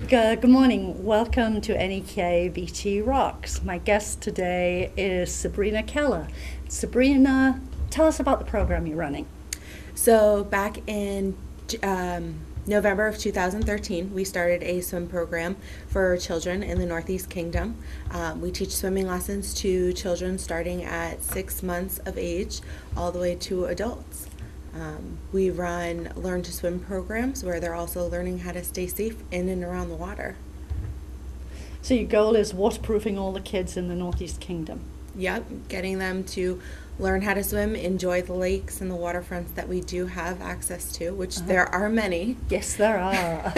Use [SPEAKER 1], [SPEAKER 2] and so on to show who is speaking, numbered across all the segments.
[SPEAKER 1] Good morning. Welcome to NEK-TV Rocks. My guest today is Sabrina Keller. Sabrina, tell us about the program you're running.
[SPEAKER 2] So back in November of 2013, we started a swim program for children in the Northeast Kingdom. We teach swimming lessons to children starting at 6 months of age all the way to adults. We run learn to swim programs where they're also learning how to stay safe in and around the water.
[SPEAKER 1] So your goal is waterproofing all the kids in the Northeast Kingdom.
[SPEAKER 2] Yep, getting them to learn how to swim, enjoy the lakes and the waterfronts that we do have access to, which there are many.
[SPEAKER 1] Yes, there are.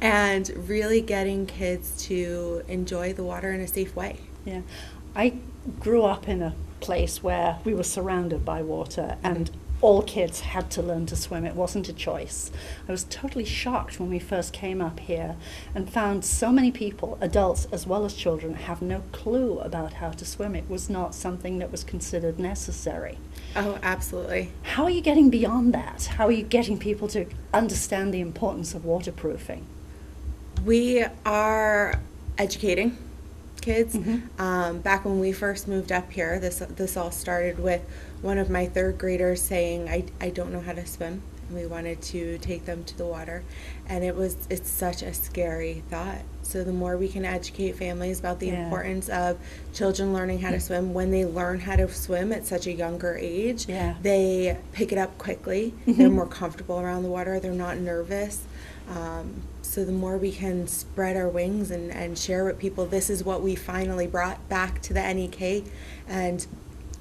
[SPEAKER 2] And really getting kids to enjoy the water in a safe way.
[SPEAKER 1] Yeah, I grew up in a place where we were surrounded by water and all kids had to learn to swim. It wasn't a choice. I was totally shocked when we first came up here and found so many people, adults as well as children, have no clue about how to swim. It was not something that was considered necessary.
[SPEAKER 2] Oh, absolutely.
[SPEAKER 1] How are you getting beyond that? How are you getting people to understand the importance of waterproofing?
[SPEAKER 2] We are educating kids. Back when we first moved up here, this all started with one of my third graders saying, I don't know how to swim, and we wanted to take them to the water, and it's such a scary thought. So the more we can educate families about the importance of children learning how to swim, when they learn how to swim at such a younger age, they pick it up quickly. They're more comfortable around the water. They're not nervous. So the more we can spread our wings and share with people, this is what we finally brought back to the NEK and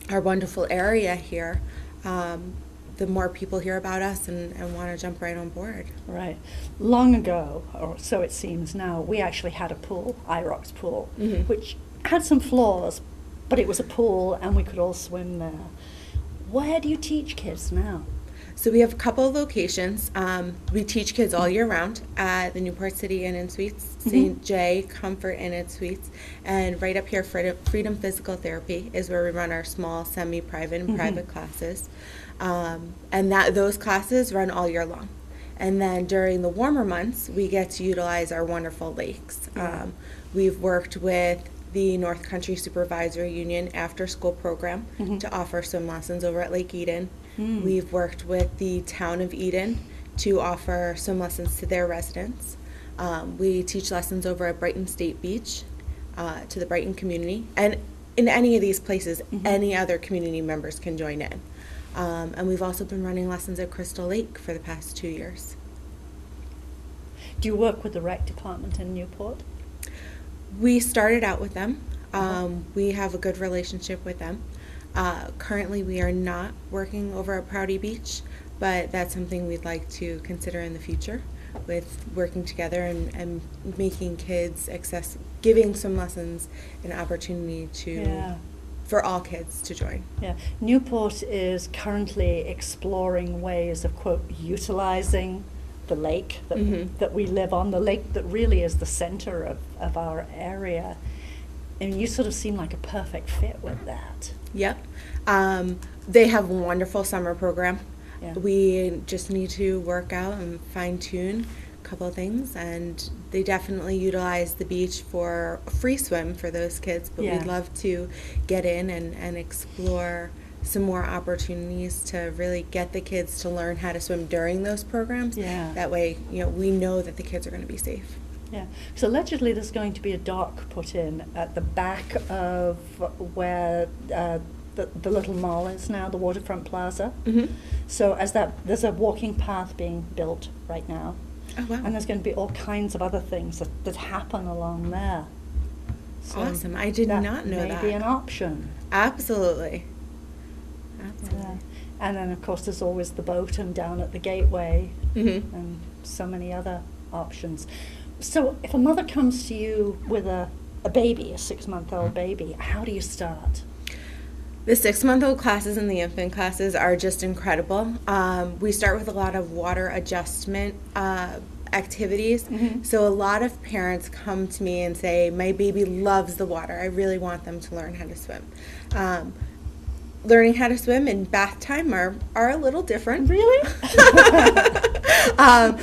[SPEAKER 2] our wonderful area here, the more people hear about us and want to jump right on board.
[SPEAKER 1] Right. Long ago, or so it seems now, we actually had a pool, IROC's pool, which had some flaws, but it was a pool and we could all swim there. Where do you teach kids now?
[SPEAKER 2] So we have a couple of locations. We teach kids all year round at the Newport City Inn and Suites, St. J Comfort Inn and Suites, and right up here, Freedom Physical Therapy is where we run our small semi-private and private classes. And those classes run all year long. And then during the warmer months, we get to utilize our wonderful lakes. We've worked with the North Country Supervisory Union after-school program to offer swim lessons over at Lake Eden. We've worked with the town of Eden to offer swim lessons to their residents. We teach lessons over at Brighton State Beach to the Brighton community. And in any of these places, any other community members can join in. And we've also been running lessons at Crystal Lake for the past 2 years.
[SPEAKER 1] Do you work with the rec department in Newport?
[SPEAKER 2] We started out with them. We have a good relationship with them. Currently, we are not working over at Prouty Beach, but that's something we'd like to consider in the future with working together and making kids giving swim lessons an opportunity for all kids to join.
[SPEAKER 1] Yeah, Newport is currently exploring ways of, quote, utilizing the lake that we live on, the lake that really is the center of our area. And you sort of seem like a perfect fit with that.
[SPEAKER 2] Yep. They have a wonderful summer program.
[SPEAKER 1] Yeah.
[SPEAKER 2] We just need to work out and fine-tune a couple of things, and they definitely utilize the beach for a free swim for those kids, but we'd love to get in and explore some more opportunities to really get the kids to learn how to swim during those programs. That way, we know that the kids are going to be safe.
[SPEAKER 1] Yeah. So allegedly there's going to be a dock put in at the back of where the little mall is now, the Waterfront Plaza. So there's a walking path being built right now.
[SPEAKER 2] Oh, wow.
[SPEAKER 1] And there's going to be all kinds of other things that happen along there. So
[SPEAKER 2] awesome. I did not know that.
[SPEAKER 1] Maybe an option.
[SPEAKER 2] Absolutely.
[SPEAKER 1] Yeah. And then, of course, there's always the boat and down at the gateway and so many other options. So if a mother comes to you with a baby, a 6-month-old baby, how do you start?
[SPEAKER 2] The 6-month-old classes and the infant classes are just incredible. We start with a lot of water adjustment activities. So a lot of parents come to me and say, my baby loves the water. I really want them to learn how to swim. Learning how to swim in bath time are a little different.
[SPEAKER 1] Really?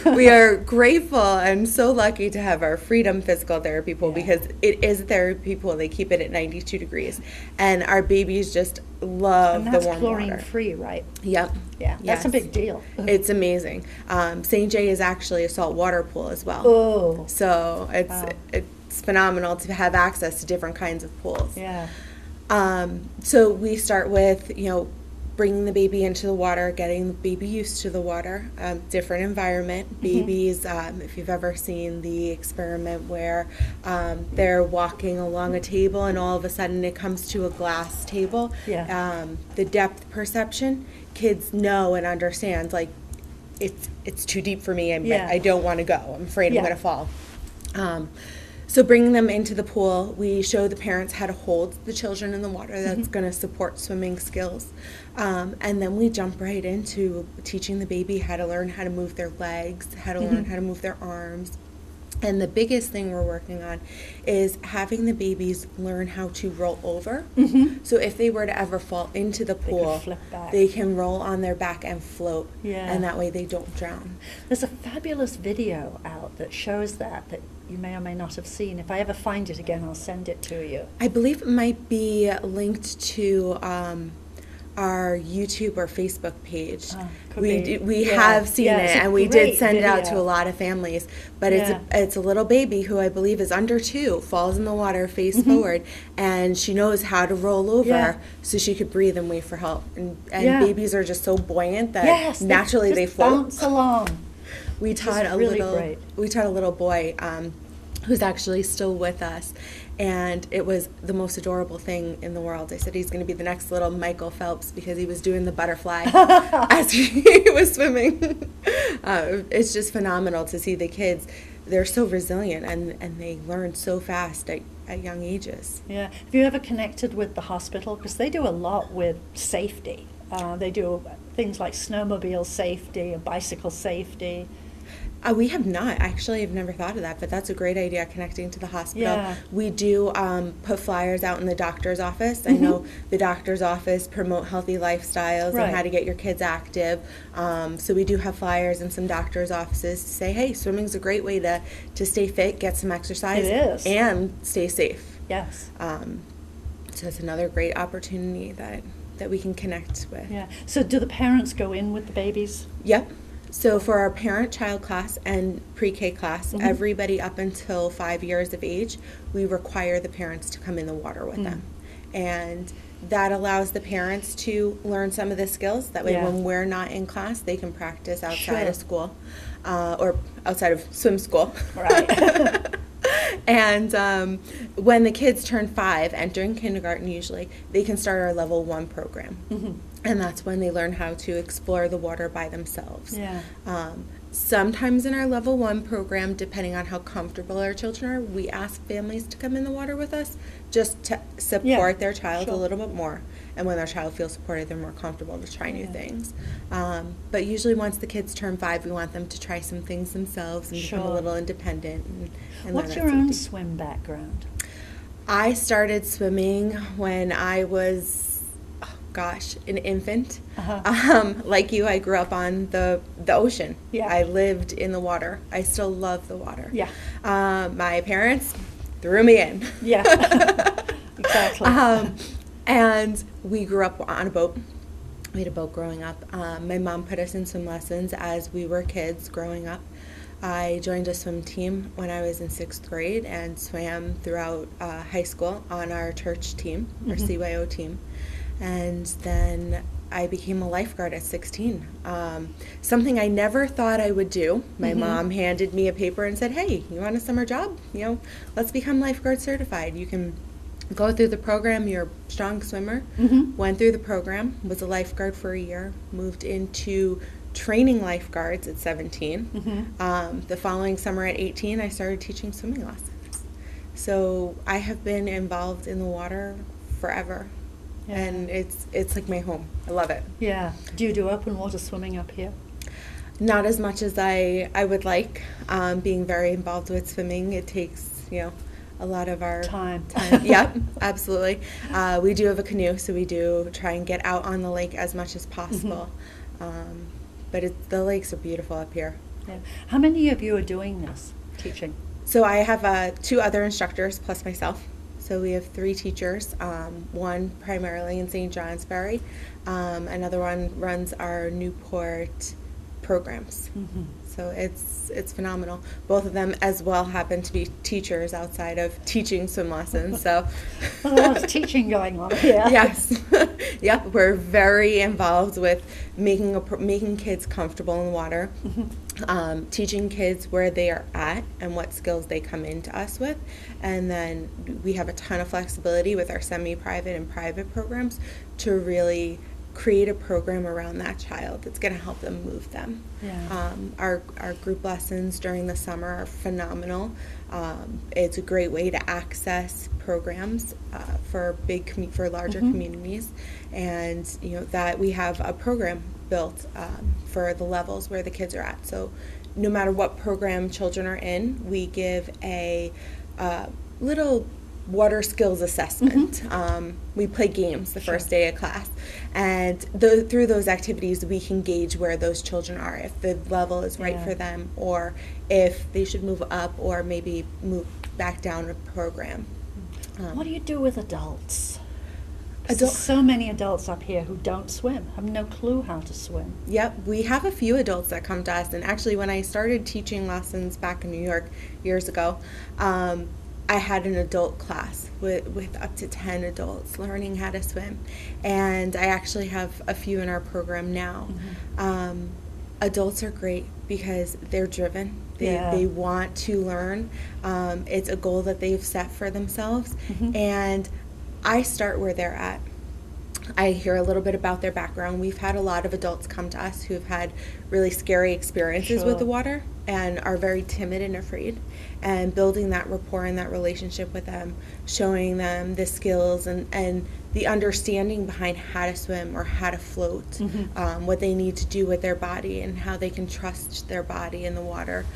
[SPEAKER 2] We are grateful and so lucky to have our Freedom Physical Therapy pool because it is a therapy pool. They keep it at 92 degrees. And our babies just love the warm water.
[SPEAKER 1] And that's chlorine-free, right?
[SPEAKER 2] Yep.
[SPEAKER 1] Yeah, that's a big deal.
[SPEAKER 2] It's amazing. St. J is actually a saltwater pool as well.
[SPEAKER 1] Oh.
[SPEAKER 2] So it's phenomenal to have access to different kinds of pools.
[SPEAKER 1] Yeah.
[SPEAKER 2] So we start with, bringing the baby into the water, getting the baby used to the water, different environment. Babies, if you've ever seen the experiment where they're walking along a table and all of a sudden it comes to a glass table, the depth perception, kids know and understand, like, it's too deep for me, I don't want to go, I'm afraid I'm going to fall. So bringing them into the pool, we show the parents how to hold the children in the water. That's going to support swimming skills. And then we jump right into teaching the baby how to learn how to move their legs, how to learn how to move their arms. And the biggest thing we're working on is having the babies learn how to roll over. So if they were to ever fall into the pool, they can roll on their back and float. And that way they don't drown.
[SPEAKER 1] There's a fabulous video out that shows that you may or may not have seen. If I ever find it again, I'll send it to you.
[SPEAKER 2] I believe it might be linked to our YouTube or Facebook page. We have seen it, and we did send it out to a lot of families. But it's a little baby who I believe is under 2, falls in the water face forward, and she knows how to roll over so she could breathe and wait for help. And babies are just so buoyant that naturally they float.
[SPEAKER 1] Bounce along.
[SPEAKER 2] We taught a little boy who's actually still with us, and it was the most adorable thing in the world. I said he's going to be the next little Michael Phelps because he was doing the butterfly as he was swimming. It's just phenomenal to see the kids. They're so resilient and they learn so fast at young ages.
[SPEAKER 1] Yeah. Have you ever connected with the hospital? Because they do a lot with safety. They do things like snowmobile safety and bicycle safety.
[SPEAKER 2] We have not. Actually, I've never thought of that, but that's a great idea, connecting to the hospital. We do put flyers out in the doctor's office. I know the doctor's office promote healthy lifestyles and how to get your kids active. So we do have flyers in some doctor's offices to say, hey, swimming's a great way to stay fit, get some exercise, and stay safe.
[SPEAKER 1] Yes.
[SPEAKER 2] So it's another great opportunity that we can connect with.
[SPEAKER 1] Yeah. So do the parents go in with the babies?
[SPEAKER 2] Yep. So for our parent-child class and pre-K class, everybody up until 5 years of age, we require the parents to come in the water with them. And that allows the parents to learn some of the skills. That way when we're not in class, they can practice outside of school or outside of swim school.
[SPEAKER 1] Right.
[SPEAKER 2] And when the kids turn 5, entering kindergarten usually, they can start our level 1 program. And that's when they learn how to explore the water by themselves. Sometimes in our level 1 program, depending on how comfortable our children are, we ask families to come in the water with us just to support their child a little bit more. And when their child feels supported, they're more comfortable to try new things. But usually once the kids turn 5, we want them to try some things themselves and become a little independent. And
[SPEAKER 1] what's your own swim background?
[SPEAKER 2] I started swimming when I was an infant. Like you, I grew up on the ocean. I lived in the water. I still love the water. My parents threw me in.
[SPEAKER 1] Exactly.
[SPEAKER 2] And we grew up on a boat. We had a boat growing up. My mom put us in swim lessons as we were kids growing up. I joined a swim team when I was in 6th grade and swam throughout high school on our church team, our CYO team. And then I became a lifeguard at 16. Something I never thought I would do. My mom handed me a paper and said, hey, you want a summer job? Let's become lifeguard certified. You can go through the program. You're a strong swimmer. Went through the program, was a lifeguard for a year, moved into training lifeguards at 17. The following summer at 18, I started teaching swimming lessons. So I have been involved in the water forever. And it's like my home. I love it.
[SPEAKER 1] Yeah. Do you do open water swimming up here?
[SPEAKER 2] Not as much as I would like. Being very involved with swimming, it takes, a lot of our
[SPEAKER 1] time.
[SPEAKER 2] Yep, absolutely. We do have a canoe, so we do try and get out on the lake as much as possible. but the lakes are beautiful up here.
[SPEAKER 1] Yeah. How many of you are doing this, teaching?
[SPEAKER 2] So I have 2 other instructors plus myself. So we have 3 teachers, one primarily in St. Johnsbury, another one runs our Newport programs.
[SPEAKER 1] Mm-hmm.
[SPEAKER 2] So it's phenomenal. Both of them as well happen to be teachers outside of teaching swim lessons. So
[SPEAKER 1] There's a lot of teaching going on here.
[SPEAKER 2] Yes. Yep, we're very involved with making kids comfortable in the water, teaching kids where they are at and what skills they come into us with. And then we have a ton of flexibility with our semi-private and private programs to really create a program around that child that's going to help them move them.
[SPEAKER 1] Yeah.
[SPEAKER 2] Our group lessons during the summer are phenomenal. It's a great way to access programs for larger communities, and that we have a program built for the levels where the kids are at. So no matter what program children are in, we give a little water skills assessment. We play games the first day of class, and through those activities we can gauge where those children are, if the level is right for them, or if they should move up or maybe move back down a program.
[SPEAKER 1] What do you do with adults? There's so many adults up here who don't swim, have no clue how to swim.
[SPEAKER 2] Yep, we have a few adults that come to us, and actually when I started teaching lessons back in New York years ago, I had an adult class with up to 10 adults learning how to swim, and I actually have a few in our program now. Adults are great because they're driven. They want to learn. It's a goal that they've set for themselves, and I start where they're at. I hear a little bit about their background. We've had a lot of adults come to us who have had really scary experiences with the water and are very timid and afraid. And building that rapport and that relationship with them, showing them the skills and the understanding behind how to swim or how to float, what they need to do with their body and how they can trust their body in the water,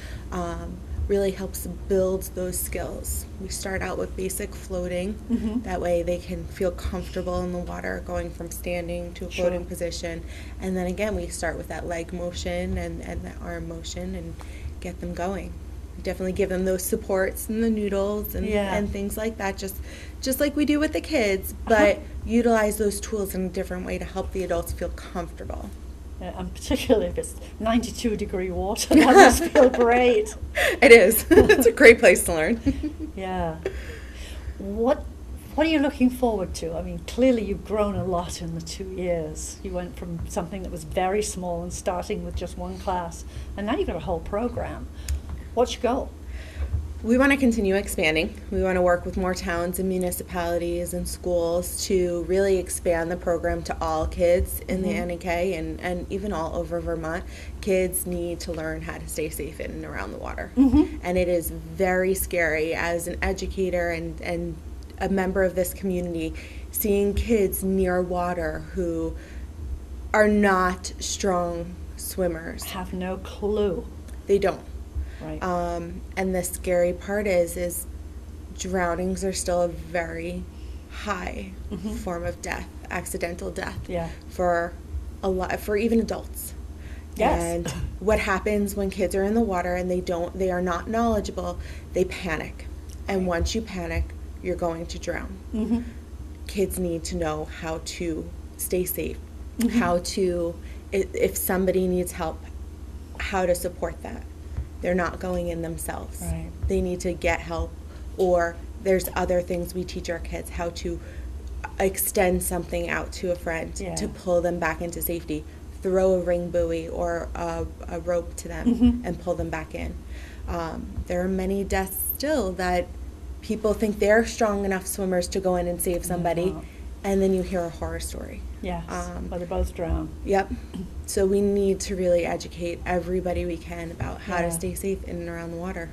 [SPEAKER 2] really helps build those skills. We start out with basic floating. That way they can feel comfortable in the water, going from standing to a floating position. And then again, we start with that leg motion and the arm motion and get them going. We definitely give them those supports and the noodles and things like that, just like we do with the kids, but utilize those tools in a different way to help the adults feel comfortable.
[SPEAKER 1] And particularly if it's 92-degree water, that must feel great.
[SPEAKER 2] It is. It's a great place to learn.
[SPEAKER 1] Yeah. What are you looking forward to? I mean, clearly you've grown a lot in the 2 years. You went from something that was very small and starting with just one class, and now you've got a whole program. What's your goal?
[SPEAKER 2] We want to continue expanding. We want to work with more towns and municipalities and schools to really expand the program to all kids in the NEK and even all over Vermont. Kids need to learn how to stay safe in and around the water. And it is very scary as an educator and a member of this community, seeing kids near water who are not strong swimmers.
[SPEAKER 1] Have no clue.
[SPEAKER 2] They don't.
[SPEAKER 1] Right.
[SPEAKER 2] And the scary part is drownings are still a very high form of death, accidental death, for even adults.
[SPEAKER 1] Yes.
[SPEAKER 2] And what happens when kids are in the water and they are not knowledgeable, they panic. And once you panic, you're going to drown. Kids need to know how to stay safe, how to, if somebody needs help, how to support that. They're not going in themselves.
[SPEAKER 1] Right.
[SPEAKER 2] They need to get help, or there's other things we teach our kids, how to extend something out to a friend to pull them back into safety. Throw a ring buoy or a rope to them and pull them back in. There are many deaths still that people think they're strong enough swimmers to go in and save somebody, and then you hear a horror story.
[SPEAKER 1] Yes, but they both drown.
[SPEAKER 2] Yep. So we need to really educate everybody we can about how to stay safe in and around the water.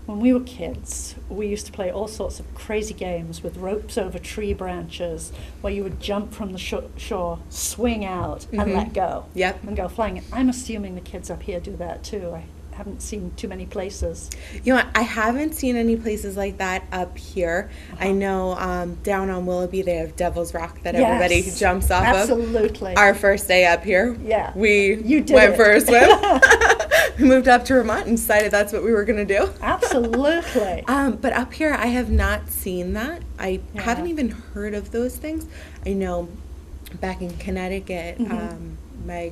[SPEAKER 1] When we were kids, we used to play all sorts of crazy games with ropes over tree branches where you would jump from the shore, swing out, and let go.
[SPEAKER 2] Yep.
[SPEAKER 1] And go flying. I'm assuming the kids up here do that too. haven't seen too many places.
[SPEAKER 2] You know what? I haven't seen any places like that up here. I know down on Willoughby they have Devil's Rock that everybody
[SPEAKER 1] Yes,
[SPEAKER 2] jumps off
[SPEAKER 1] absolutely.
[SPEAKER 2] of. Our first day up here,
[SPEAKER 1] Yeah.
[SPEAKER 2] we
[SPEAKER 1] You did
[SPEAKER 2] went
[SPEAKER 1] it.
[SPEAKER 2] for a swim. We moved up to Vermont and decided that's what we were going to do.
[SPEAKER 1] Absolutely.
[SPEAKER 2] But up here, I have not seen that. I
[SPEAKER 1] Yeah.
[SPEAKER 2] haven't even heard of those things. I know back in Connecticut, my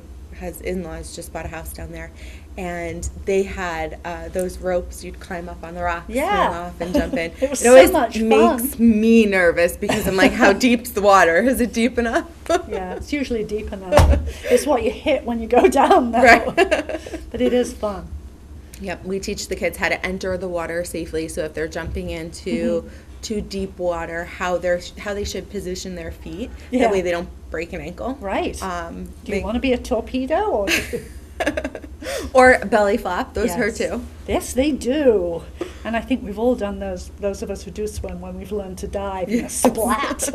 [SPEAKER 2] in-laws just bought a house down there, and they had those ropes you'd climb up on the rocks,
[SPEAKER 1] Yeah.
[SPEAKER 2] swim off, and jump in.
[SPEAKER 1] It was
[SPEAKER 2] It always
[SPEAKER 1] so much
[SPEAKER 2] makes
[SPEAKER 1] fun.
[SPEAKER 2] me nervous because I'm like, how deep's the water? Is it deep enough?
[SPEAKER 1] Yeah, it's usually deep enough. It's what you hit when you go down now.
[SPEAKER 2] Right.
[SPEAKER 1] But it is fun.
[SPEAKER 2] Yep, we teach the kids how to enter the water safely. So if they're jumping into too deep water, how they should position their feet.
[SPEAKER 1] Yeah.
[SPEAKER 2] That way they don't break an ankle.
[SPEAKER 1] Right. Do you
[SPEAKER 2] They-
[SPEAKER 1] want to be a torpedo or?
[SPEAKER 2] or belly flop, those
[SPEAKER 1] Yes.
[SPEAKER 2] hurt too.
[SPEAKER 1] Yes, they do. And I think we've all done those of us who do swim when we've learned to dive. Splat.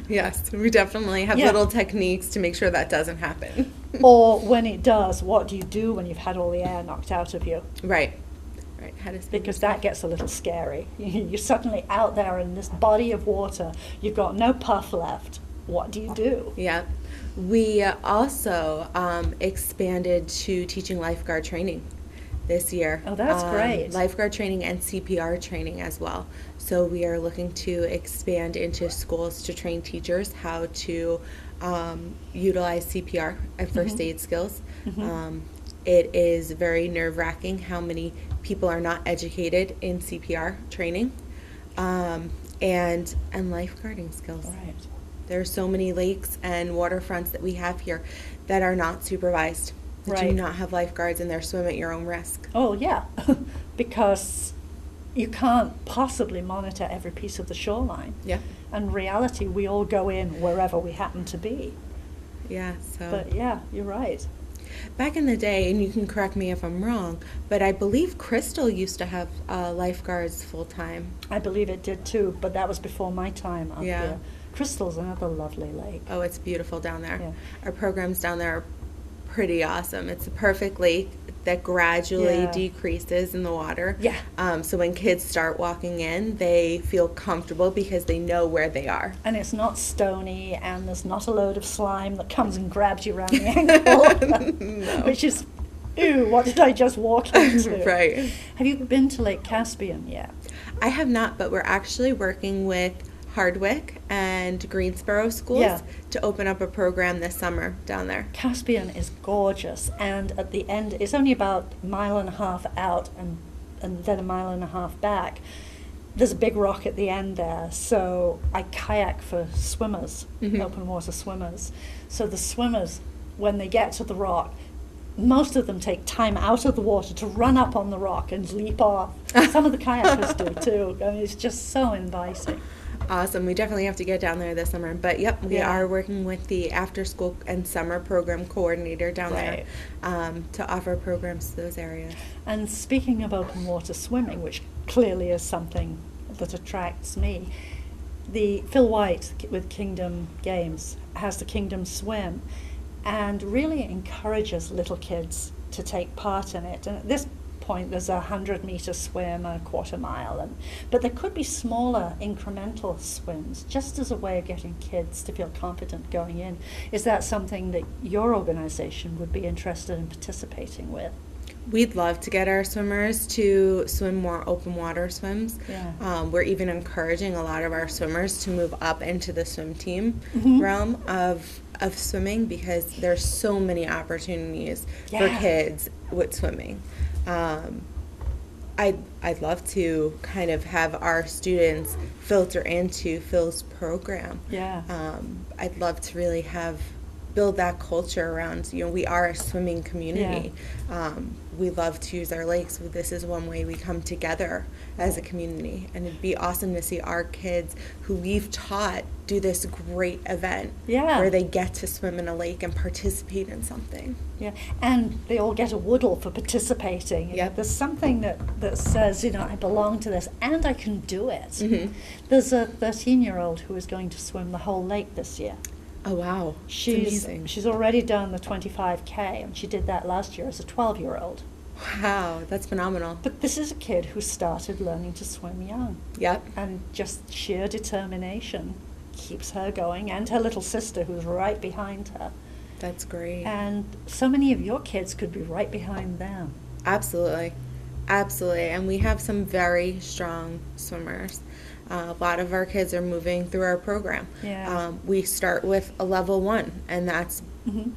[SPEAKER 2] Yes, we definitely have
[SPEAKER 1] Yeah.
[SPEAKER 2] little techniques to make sure that doesn't happen.
[SPEAKER 1] Or when it does, what do you do when you've had all the air knocked out of you?
[SPEAKER 2] Right. How to speed
[SPEAKER 1] Because
[SPEAKER 2] yourself.
[SPEAKER 1] that gets a little scary. You're suddenly out there in this body of water. You've got no puff left. What do you do?
[SPEAKER 2] Yeah. We also expanded to teaching lifeguard training this year.
[SPEAKER 1] Oh, that's great.
[SPEAKER 2] Lifeguard training and CPR training as well. So we are looking to expand into schools to train teachers how to utilize CPR and first aid skills. It is very nerve-wracking how many people are not educated in CPR training and lifeguarding skills.
[SPEAKER 1] Right.
[SPEAKER 2] There are so many lakes and waterfronts that we have here that are not supervised, that do
[SPEAKER 1] Right.
[SPEAKER 2] not have lifeguards, and they're swim at your own risk.
[SPEAKER 1] Oh, yeah. Because you can't possibly monitor every piece of the shoreline.
[SPEAKER 2] Yeah.
[SPEAKER 1] In reality, we all go in wherever we happen to be.
[SPEAKER 2] Yeah, so
[SPEAKER 1] But yeah, you're right.
[SPEAKER 2] back in the day, and you can correct me if I'm wrong, but I believe Crystal used to have lifeguards full-time.
[SPEAKER 1] I believe it did too, but that was before my time up
[SPEAKER 2] Yeah.
[SPEAKER 1] here. Crystal's another lovely lake.
[SPEAKER 2] Oh, it's beautiful down there.
[SPEAKER 1] Yeah.
[SPEAKER 2] Our programs down there are pretty awesome. It's a perfect lake that gradually
[SPEAKER 1] Yeah.
[SPEAKER 2] decreases in the water.
[SPEAKER 1] Yeah.
[SPEAKER 2] So when kids start walking in, they feel comfortable because they know where they are.
[SPEAKER 1] And it's not stony, and there's not a load of slime that comes and grabs you around the ankle. Which is, ew, what did I just walk into?
[SPEAKER 2] Right.
[SPEAKER 1] Have you been to Lake Caspian yet?
[SPEAKER 2] I have not, but we're actually working with Hardwick and Greensboro schools
[SPEAKER 1] Yeah.
[SPEAKER 2] to open up a program this summer down there.
[SPEAKER 1] Caspian is gorgeous, and at the end, it's only about a mile and a half out and then a mile and a half back. There's a big rock at the end there, so I kayak for swimmers, open water swimmers. So the swimmers, when they get to the rock, most of them take time out of the water to run up on the rock and leap off. Some of the kayakers do too. I mean, it's just so inviting.
[SPEAKER 2] Awesome. We definitely have to get down there this summer. But yep, we
[SPEAKER 1] Yeah.
[SPEAKER 2] are working with the after school and summer program coordinator down
[SPEAKER 1] Right.
[SPEAKER 2] there to offer programs to those areas.
[SPEAKER 1] And speaking of open water swimming, which clearly is something that attracts me, the Phil White with Kingdom Games has the Kingdom Swim and really encourages little kids to take part in it. And at this point, there's a 100-meter swim, a quarter mile, but there could be smaller incremental swims just as a way of getting kids to feel confident going in. Is that something that your organization would be interested in participating with?
[SPEAKER 2] We'd love to get our swimmers to swim more open water swims.
[SPEAKER 1] Yeah.
[SPEAKER 2] We're even encouraging a lot of our swimmers to move up into the swim team realm of swimming because there's so many opportunities for
[SPEAKER 1] Yeah.
[SPEAKER 2] kids with swimming. I'd love to kind of have our students filter into Phil's program.
[SPEAKER 1] Yeah.
[SPEAKER 2] I'd love to really build that culture around, we are a swimming community. We love to use our lakes. This is one way we come together as a community. And it'd be awesome to see our kids who we've taught do this great event
[SPEAKER 1] Yeah.
[SPEAKER 2] where they get to swim in a lake and participate in something.
[SPEAKER 1] Yeah, and they all get a woodle for participating.
[SPEAKER 2] Yep.
[SPEAKER 1] There's something that says, I belong to this and I can do it.
[SPEAKER 2] Mm-hmm.
[SPEAKER 1] There's a 13-year-old who is going to swim the whole lake this year.
[SPEAKER 2] Oh, wow. It's amazing.
[SPEAKER 1] She's already done the 25K, and she did that last year as a 12-year-old.
[SPEAKER 2] Wow, that's phenomenal.
[SPEAKER 1] But this is a kid who started learning to swim young.
[SPEAKER 2] Yep.
[SPEAKER 1] And just sheer determination keeps her going, and her little sister who's right behind her.
[SPEAKER 2] That's great.
[SPEAKER 1] And so many of your kids could be right behind them.
[SPEAKER 2] Absolutely. Absolutely. And we have some very strong swimmers. A lot of our kids are moving through our program.
[SPEAKER 1] Yeah.
[SPEAKER 2] We start with a level 1, and that's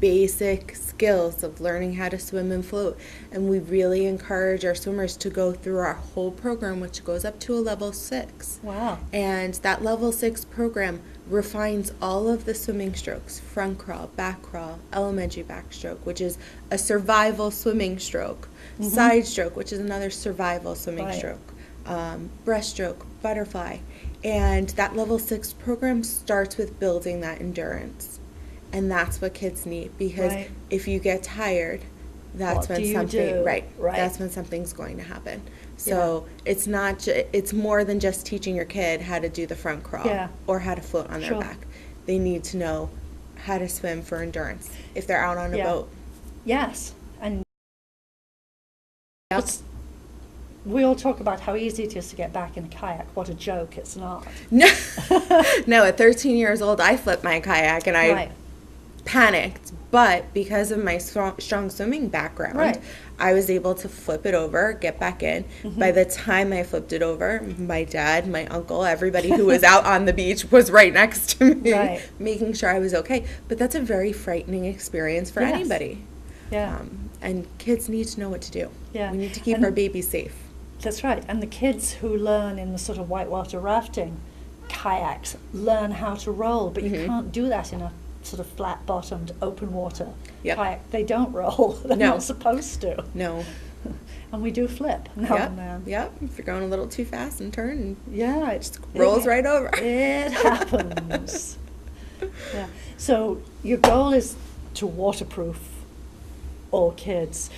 [SPEAKER 2] basic skills of learning how to swim and float. And we really encourage our swimmers to go through our whole program, which goes up to a level 6.
[SPEAKER 1] Wow.
[SPEAKER 2] And that level 6 program refines all of the swimming strokes: front crawl, back crawl, elementary backstroke, which is a survival swimming stroke, side stroke, which is another survival swimming stroke, breaststroke, butterfly. And that level 6 program starts with building that endurance. And that's what kids need, because if you get tired, that's when something, that's when something's going to happen. So it's not, it's more than just teaching your kid how to do the front crawl or how to float on their back. They need to know how to swim for endurance if they're out on a boat.
[SPEAKER 1] Yes. And we all talk about how easy it is to get back in a kayak. What a joke, it's not.
[SPEAKER 2] No, no, at 13 years old, I flipped my kayak and I panicked, but because of my strong swimming background, I was able to flip it over, get back in. By the time I flipped it over, my dad, my uncle, everybody who was out on the beach was right next to me, making sure I was okay. But that's a very frightening experience for anybody.
[SPEAKER 1] Yeah.
[SPEAKER 2] And kids need to know what to do.
[SPEAKER 1] Yeah.
[SPEAKER 2] We need to keep our babies safe.
[SPEAKER 1] That's right. And the kids who learn in the sort of whitewater rafting kayaks learn how to roll, but you can't do that in a sort of flat-bottomed open water kayak. They don't roll. They're not supposed to.
[SPEAKER 2] No.
[SPEAKER 1] And we do flip now and then.
[SPEAKER 2] Yep. If you're going a little too fast and turn,
[SPEAKER 1] it
[SPEAKER 2] just rolls right over.
[SPEAKER 1] It happens. So your goal is to waterproof all kids.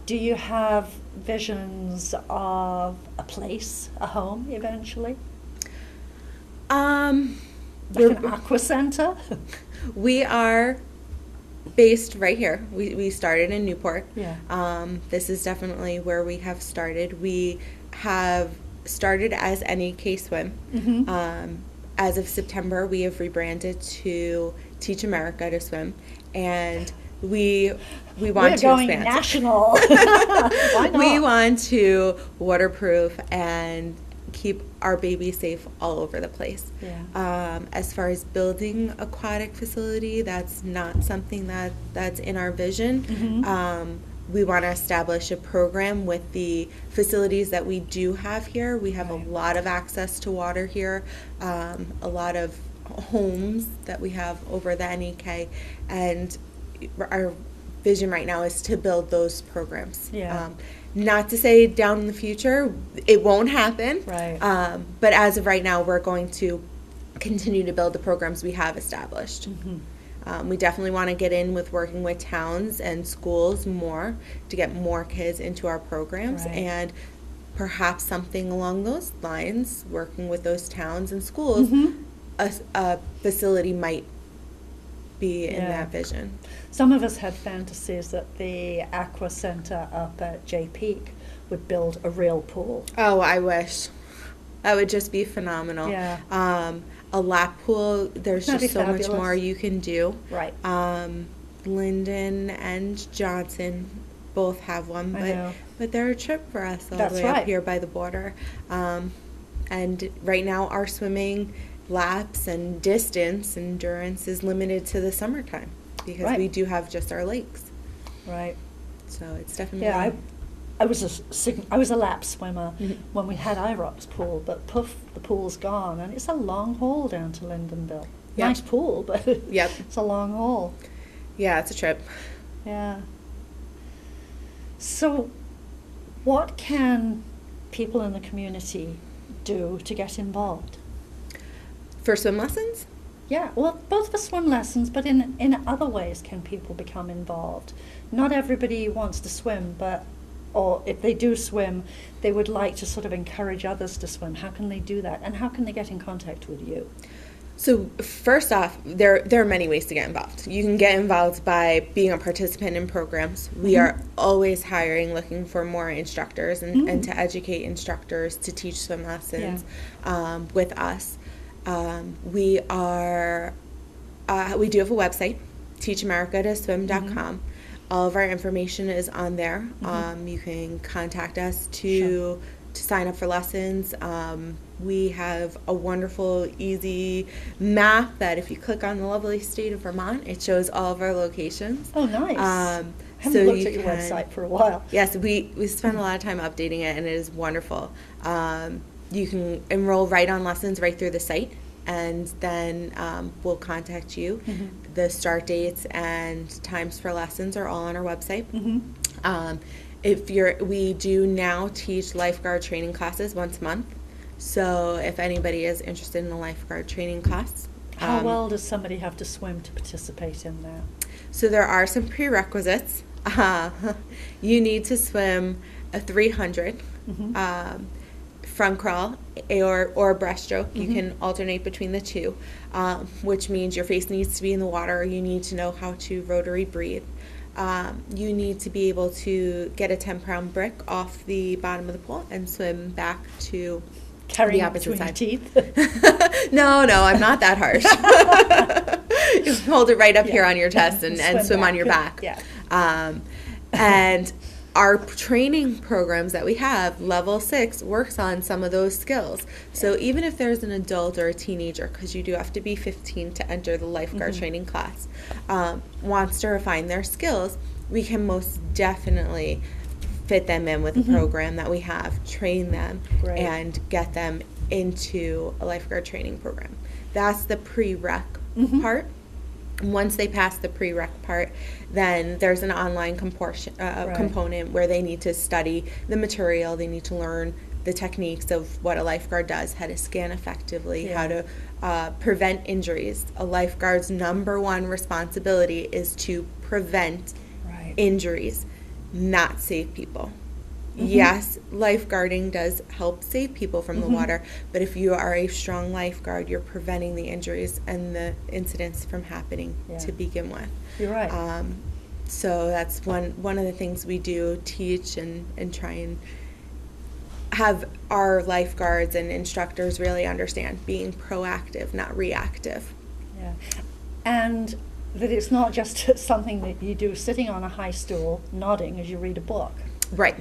[SPEAKER 1] Do you have visions of a place, a home, eventually? Like an aqua center?
[SPEAKER 2] We are based right here. We started in Newport. This is definitely where we have started. We have started as NEK Swim. As of September, we have rebranded to Teach America to Swim, and we want to
[SPEAKER 1] going
[SPEAKER 2] expand.
[SPEAKER 1] National. Why not?
[SPEAKER 2] We want to waterproof and keep our babies safe all over the place. As far as building aquatic facility, that's not something that's in our vision. We want to establish a program with the facilities that we do have here. We have a lot of access to water here, a lot of homes that we have over the NEK, and our vision right now is to build those programs. Not to say down in the future it won't happen, but as of right now, we're going to continue to build the programs we have established. We definitely want to get in with working with towns and schools more to get more kids into our programs, and perhaps something along those lines, working with those towns and schools, a facility might be in that vision.
[SPEAKER 1] Some of us had fantasies that the aqua center up at J Peak would build a real pool.
[SPEAKER 2] Oh, I wish. That would just be phenomenal. A lap pool, there's just so much more you can do. Linden and Johnson both have one, but they're a trip for us all the way up here by the border. And right now our swimming laps and distance endurance is limited to the summertime because we do have just our lakes. So it's definitely
[SPEAKER 1] I was a lap swimmer when we had IROC's pool, but poof, the pool's gone, and it's a long haul down to Lyndonville. Nice pool, but it's a long haul.
[SPEAKER 2] Yeah, it's a trip.
[SPEAKER 1] So what can people in the community do to get involved?
[SPEAKER 2] For swim lessons?
[SPEAKER 1] Well, both for swim lessons, but in other ways can people become involved? Not everybody wants to swim, or if they do swim, they would like to sort of encourage others to swim. How can they do that? And how can they get in contact with you?
[SPEAKER 2] So first off, there are many ways to get involved. You can get involved by being a participant in programs. We are always hiring, looking for more instructors and to educate instructors to teach swim lessons with us. We do have a website, teachamericatoswim.com. All of our information is on there. You can contact us to sign up for lessons. We have a wonderful, easy map that if you click on the lovely state of Vermont, it shows all of our locations.
[SPEAKER 1] Oh, nice. I haven't looked at your website for a while.
[SPEAKER 2] Yes, we spend a lot of time updating it, and it is wonderful. You can enroll right on lessons right through the site, and then we'll contact you. The start dates and times for lessons are all on our website. We do now teach lifeguard training classes once a month. So if anybody is interested in a lifeguard training class.
[SPEAKER 1] How well does somebody have to swim to participate in that?
[SPEAKER 2] So there are some prerequisites. You need to swim a 300 front crawl or breaststroke. You can alternate between the two, which means your face needs to be in the water. You need to know how to rotary breathe. You need to be able to get a 10-pound brick off the bottom of the pool and swim back to the opposite side. Teeth? No, I'm not that harsh. You hold it right up here on your chest and swim on your back. And our training programs that we have, level 6, works on some of those skills. So even if there's an adult or a teenager, because you do have to be 15 to enter the lifeguard training class, wants to refine their skills, we can most definitely fit them in with the program that we have, train them, and get them into a lifeguard training program. That's the prereq part. Once they pass the prereq part, then there's an online component where they need to study the material. They need to learn the techniques of what a lifeguard does, how to scan effectively, how to prevent injuries. A lifeguard's #1 responsibility is to prevent injuries, not save people. Yes, lifeguarding does help save people from the water, but if you are a strong lifeguard, you're preventing the injuries and the incidents from happening to begin with.
[SPEAKER 1] You're right.
[SPEAKER 2] So that's one of the things we do, teach and try and have our lifeguards and instructors really understand being proactive, not reactive.
[SPEAKER 1] Yeah, and that it's not just something that you do sitting on a high stool nodding as you read a book.
[SPEAKER 2] Right.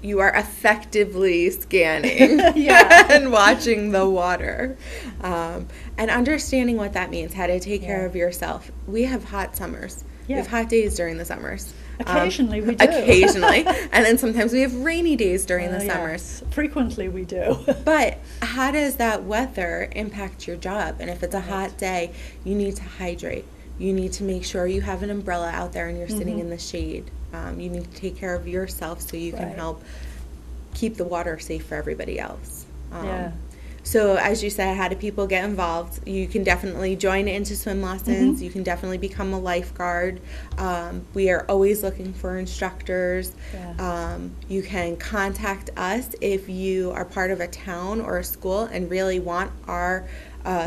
[SPEAKER 2] You are effectively scanning and watching the water, and understanding what that means, how to take care of yourself. We have hot summers. We have hot days during the summers.
[SPEAKER 1] Occasionally we do.
[SPEAKER 2] Occasionally. And then sometimes we have rainy days during the summers.
[SPEAKER 1] Frequently we do.
[SPEAKER 2] But how does that weather impact your job? And if it's a hot day, you need to hydrate. You need to make sure you have an umbrella out there and you're sitting in the shade. You need to take care of yourself so you can help keep the water safe for everybody else. So as you said, how do people get involved? You can definitely join into swim lessons. You can definitely become a lifeguard. We are always looking for instructors. You can contact us if you are part of a town or a school and really want our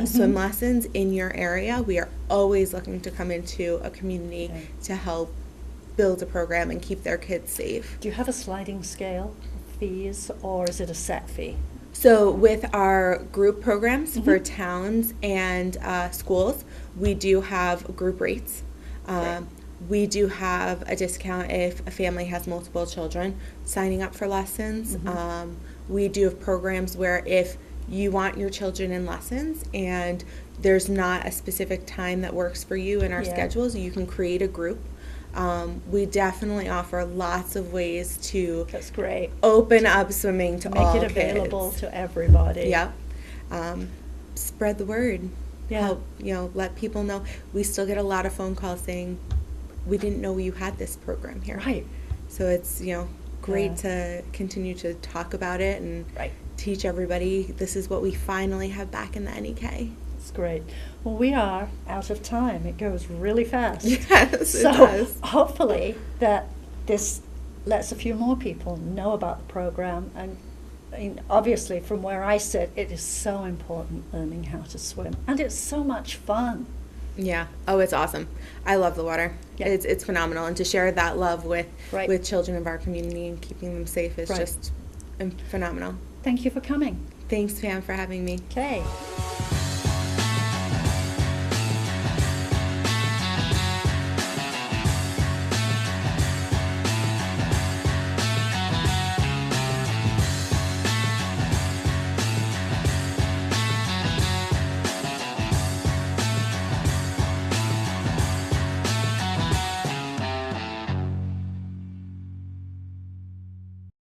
[SPEAKER 2] swim lessons in your area. We are always looking to come into a community to help build a program and keep their kids safe.
[SPEAKER 1] Do you have a sliding scale of fees, or is it a set fee?
[SPEAKER 2] So with our group programs for towns and schools, we do have group rates. We do have a discount if a family has multiple children signing up for lessons. We do have programs where if you want your children in lessons and there's not a specific time that works for you in our schedules, you can create a group. We definitely offer lots of ways to open up swimming to all kids.
[SPEAKER 1] Make it available to everybody.
[SPEAKER 2] Spread the word. Help, let people know. We still get a lot of phone calls saying, we didn't know you had this program here. So it's, great to continue to talk about it and teach everybody this is what we finally have back in the NEK.
[SPEAKER 1] That's great. Well, we are out of time. It goes really fast.
[SPEAKER 2] Yes,
[SPEAKER 1] so
[SPEAKER 2] it does.
[SPEAKER 1] Hopefully that this lets a few more people know about the program and I mean, obviously, from where I sit, it is so important learning how to swim. And it's so much fun.
[SPEAKER 2] Yeah. Oh, it's awesome. I love the water.
[SPEAKER 1] Yeah.
[SPEAKER 2] It's phenomenal. And to share that love with
[SPEAKER 1] Right.
[SPEAKER 2] with children of our community and keeping them safe is
[SPEAKER 1] Right.
[SPEAKER 2] just phenomenal.
[SPEAKER 1] Thank you for coming.
[SPEAKER 2] Thanks, Pam, for having me.
[SPEAKER 1] Okay.